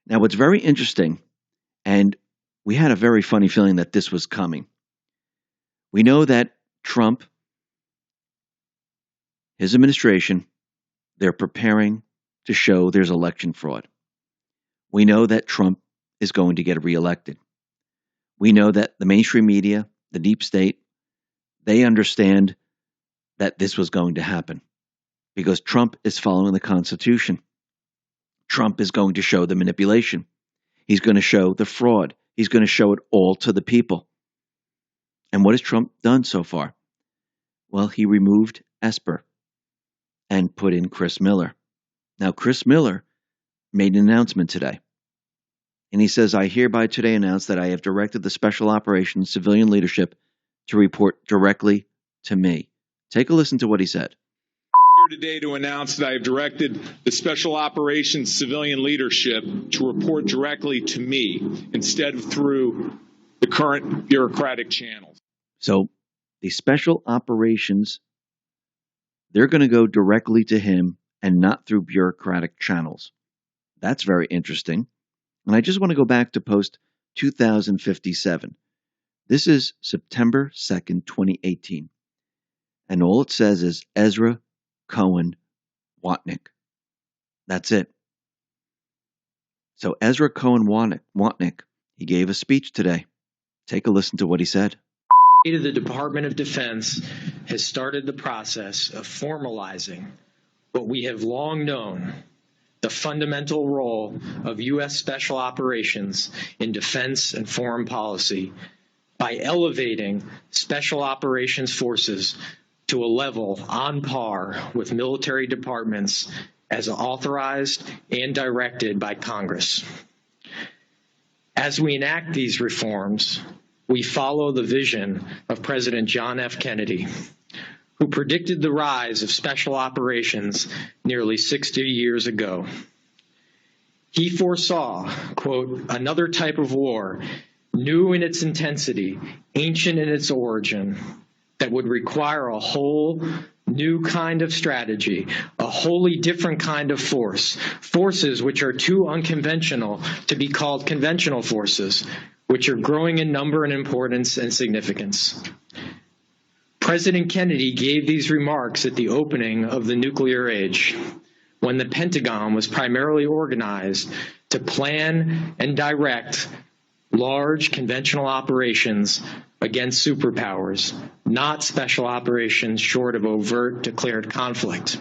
Now, what's very interesting, and we had a very funny feeling that this was coming. We know that Trump, his administration, they're preparing to show there's election fraud. We know that Trump is going to get reelected. We know that the mainstream media, the deep state, they understand that this was going to happen because Trump is following the Constitution. Trump is going to show the manipulation. He's going to show the fraud. He's going to show it all to the people. And what has Trump done so far? Well, he removed Esper and put in Chris Miller. Now, Chris Miller made an announcement today. And he says, I hereby today announce that I have directed the Special Operations Civilian Leadership to report directly to me. Take a listen to what he said. Here today to announce that I have directed the Special Operations Civilian Leadership to report directly to me instead of through the current bureaucratic channels. So the Special Operations, they're going to go directly to him and not through bureaucratic channels. That's very interesting. And I just want to go back to post 2057. This is September 2nd, 2018. And all it says is Ezra Cohen Watnick. That's it. So Ezra Cohen Watnick, he gave a speech today. Take a listen to what he said. The Department of Defense has started the process of formalizing what we have long known, the fundamental role of U.S. Special Operations in defense and foreign policy by elevating Special Operations forces to a level on par with military departments as authorized and directed by Congress. As we enact these reforms, we follow the vision of President John F. Kennedy, who predicted the rise of special operations nearly 60 years ago. He foresaw, quote, another type of war, new in its intensity, ancient in its origin, that would require a whole new kind of strategy, a wholly different kind of force, forces which are too unconventional to be called conventional forces, which are growing in number and importance and significance. President Kennedy gave these remarks at the opening of the nuclear age, when the Pentagon was primarily organized to plan and direct large conventional operations against superpowers, not special operations short of overt declared conflict.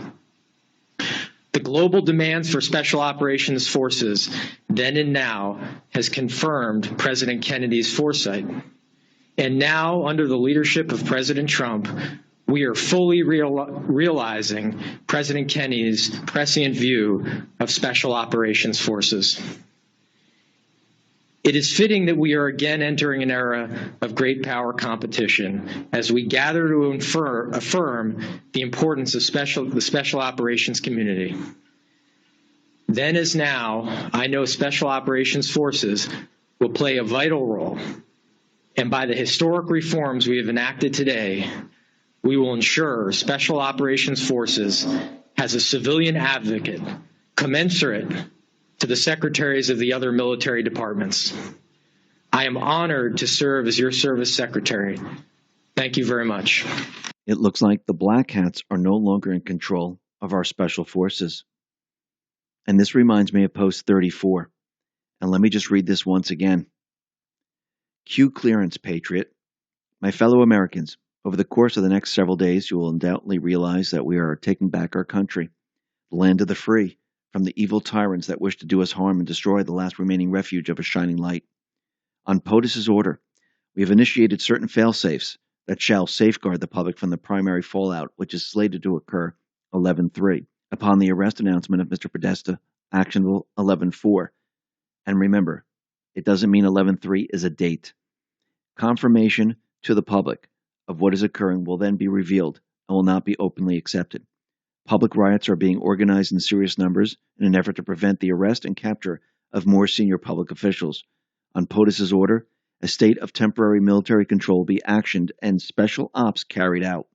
The global demands for special operations forces then and now has confirmed President Kennedy's foresight. And now, under the leadership of President Trump, we are fully realizing President Kennedy's prescient view of special operations forces. It is fitting that we are again entering an era of great power competition as we gather to affirm the importance of the special operations community. Then as now, I know special operations forces will play a vital role, and by the historic reforms we have enacted today, we will ensure special operations forces has a civilian advocate commensurate to the secretaries of the other military departments. I am honored to serve as your service secretary. Thank you very much. It looks like the Black Hats are no longer in control of our special forces. And this reminds me of post 34. And let me just read this once again. Q clearance, Patriot. My fellow Americans, over the course of the next several days, you will undoubtedly realize that we are taking back our country, the land of the free, from the evil tyrants that wish to do us harm and destroy the last remaining refuge of a shining light. On POTUS's order, we have initiated certain fail-safes that shall safeguard the public from the primary fallout, which is slated to occur 11/3, upon the arrest announcement of Mr. Podesta, actionable 11/4. And remember, it doesn't mean 11/3 is a date. Confirmation to the public of what is occurring will then be revealed and will not be openly accepted. Public riots are being organized in serious numbers in an effort to prevent the arrest and capture of more senior public officials. On POTUS's order, a state of temporary military control will be actioned and special ops carried out.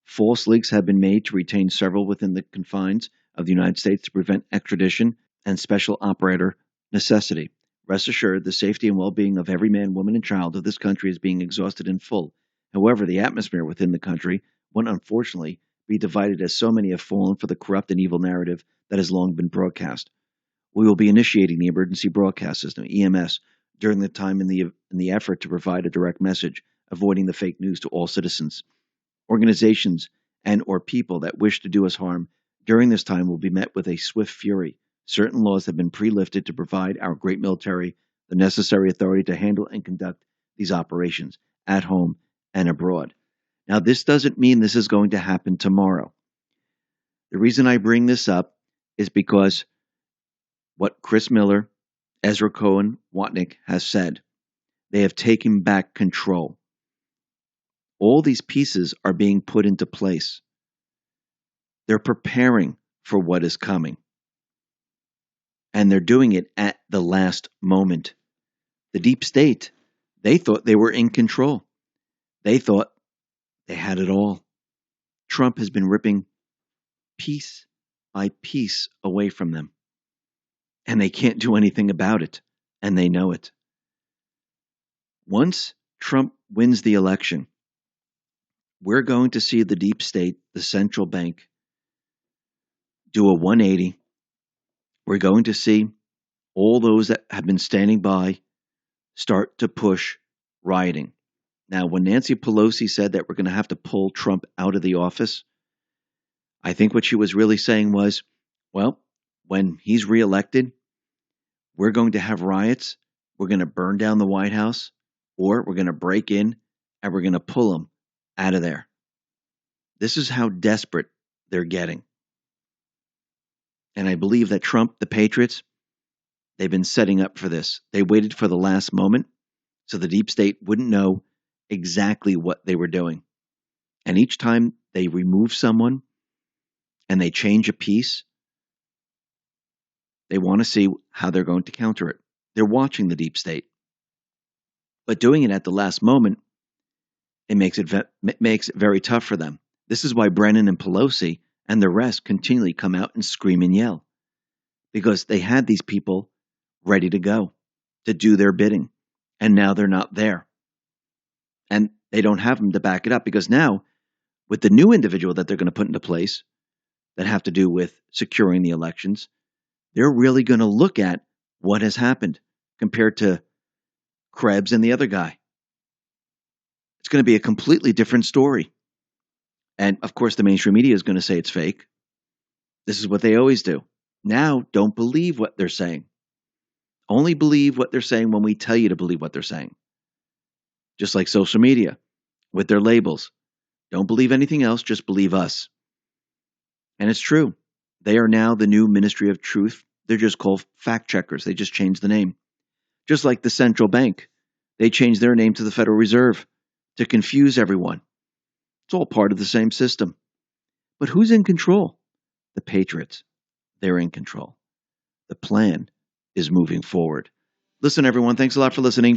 False leaks have been made to retain several within the confines of the United States to prevent extradition and special operator necessity. Rest assured, the safety and well-being of every man, woman, and child of this country is being exhausted in full. However, the atmosphere within the country would unfortunately be divided as so many have fallen for the corrupt and evil narrative that has long been broadcast. We will be initiating the emergency broadcast system (EMS) during the time in the effort to provide a direct message, avoiding the fake news to all citizens. Organizations and or people that wish to do us harm during this time will be met with a swift fury. Certain laws have been pre-lifted to provide our great military the necessary authority to handle and conduct these operations at home and abroad. Now, this doesn't mean this is going to happen tomorrow. The reason I bring this up is because what Chris Miller, Ezra Cohen, Watnick has said. They have taken back control. All these pieces are being put into place. They're preparing for what is coming. And they're doing it at the last moment. The deep state, they thought they were in control. They thought they had it all. Trump has been ripping piece by piece away from them. And they can't do anything about it. And they know it. Once Trump wins the election, we're going to see the deep state, the central bank, do a 180. We're going to see all those that have been standing by start to push rioting. Now, when Nancy Pelosi said that we're going to have to pull Trump out of the office, I think what she was really saying was, well, when he's reelected, we're going to have riots, we're going to burn down the White House, or we're going to break in and we're going to pull him out of there. This is how desperate they're getting. And I believe that Trump, the Patriots, they've been setting up for this. They waited for the last moment so the deep state wouldn't know exactly what they were doing. And each time they remove someone and they change a piece, they want to see how they're going to counter it. They're watching the deep state. But doing it at the last moment, it makes it very tough for them. This is why Brennan and Pelosi and the rest continually come out and scream and yell. Because they had these people ready to go to do their bidding. And now they're not there. And they don't have them to back it up. Because now, with the new individual that they're going to put into place that have to do with securing the elections, they're really going to look at what has happened compared to Krebs and the other guy. It's going to be a completely different story. And, of course, the mainstream media is going to say it's fake. This is what they always do. Now, don't believe what they're saying. Only believe what they're saying when we tell you to believe what they're saying. Just like social media with their labels. Don't believe anything else, just believe us. And it's true. They are now the new Ministry of Truth. They're just called fact checkers. They just changed the name. Just like the central bank. They changed their name to the Federal Reserve to confuse everyone. It's all part of the same system. But who's in control? The Patriots. They're in control. The plan is moving forward. Listen, everyone, thanks a lot for listening.